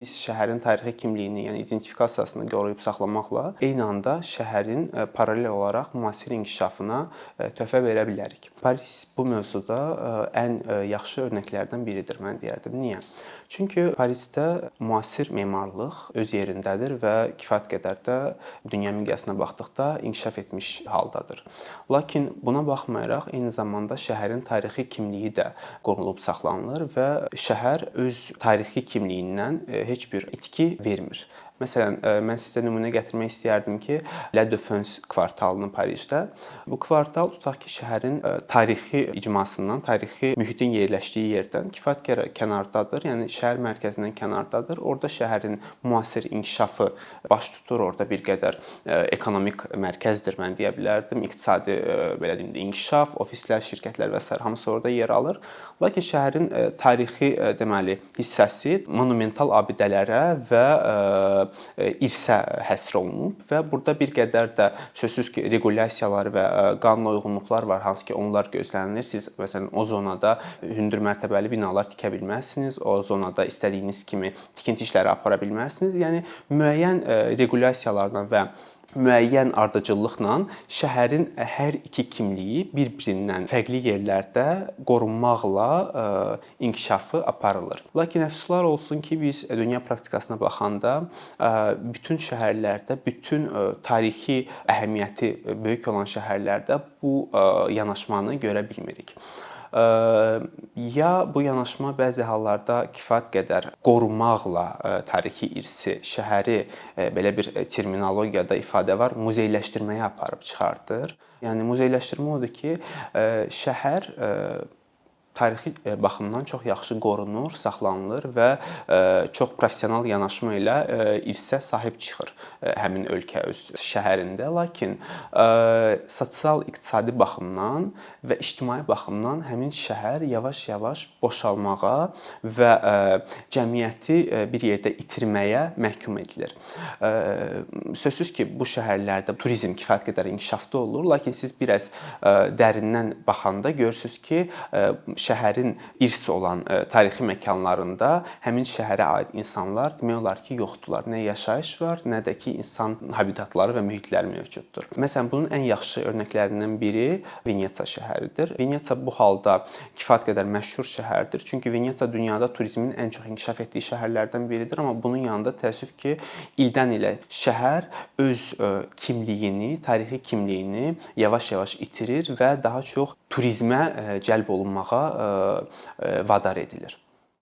Biz şəhərin tarixi kimliyini, yəni identifikasiyasını qoruyub saxlamaqla eyni anda şəhərin paralel olaraq müasir inkişafına töhfə verə bilərik. Paris bu mövzuda ən yaxşı örnəklərdən biridir, mən deyərdim. Niyə? Çünki Parisdə müasir memarlıq öz yerindədir və kifayət qədər də dünya miqyasına baxdıqda inkişaf etmiş haldadır. Lakin buna baxmayaraq eyni zamanda şəhərin tarixi kimliyi də qorunub saxlanılır və şəhər öz tarixi kimliyindən heç bir itki vermir. Məsələn, mən sizə nümunə gətirmək istəyərdim ki, La Défense kvartalını Parisdə. Bu kvartal tutaq ki, şəhərin tarixi icmasından, tarixi mühitin yerləşdiyi yerdən kifayət kənardadır. Yəni şəhər mərkəzindən kənardadır. Orada şəhərin müasir inkişafı baş tutur. Orada bir qədər ekonomik mərkəzdir, mən deyə bilərdim. İqtisadi belə deyim də inkişaf, ofislər, şirkətlər və sair hamısı orada yer alır. Lakin şəhərin tarixi deməli hissəsi monumental abidələrə və irsə həsr olunub və burada bir qədər də sözsüz ki, regulyasiyalar və qanuna uyğunluqlar var, hansı ki, onlar gözlənilir. Siz məsələn o zonada hündür mərtəbəli binalar tikə bilməzsiniz, o zonada istədiyiniz kimi tikinti işləri apara bilməzsiniz. Yəni müəyyən regulyasiyalarla və müəyyən ardıcıllıqla şəhərin hər iki kimliyi bir-birindən fərqli yerlərdə qorunmaqla inkişafı aparılır. Lakin əfsuslar olsun ki, biz dünya praktikasına baxanda bütün şəhərlərdə, bütün tarixi əhəmiyyəti böyük olan şəhərlərdə bu yanaşmanı görə bilmirik. Ya bu yanaşma bəzi hallarda kifayət qədər qorumaqla tarixi irsi, şəhəri belə bir terminologiyada ifadə var, muzeyləşdirməyə aparıb çıxardır. Yəni muzeyləşdirmə odur ki, şəhər tarixi baxımdan çox yaxşı qorunur, saxlanılır və çox professional yanaşma ilə irsə sahib çıxır həmin ölkə öz şəhərində. Lakin sosial-iqtisadi baxımdan və ictimai baxımdan həmin şəhər yavaş-yavaş boşalmağa və cəmiyyəti bir yerdə itirməyə məhkum edilir. Sözsüz ki, bu şəhərlərdə turizm kifayət qədər inkişafda olur, lakin siz biraz dərindən baxanda görürsüz ki, şəhərin irsi olan tarixi məkanlarında həmin şəhərə aid insanlar demək olar ki, yoxdurlar. Nə yaşayış var, nə də ki, insan habitatları və mühitləri mövcuddur. Məsələn, bunun ən yaxşı örnəklərindən biri Venesiya şəhəridir. Venesiya bu halda kifayət qədər məşhur şəhərdir. Çünki Venesiya dünyada turizmin ən çox inkişaf etdiyi şəhərlərdən biridir, amma bunun yanında təəssüf ki, ildən ilə şəhər öz kimliyini, tarixi kimliyini yavaş-yavaş itirir və daha çox turizmə cəlb olunmağa vadar edilir.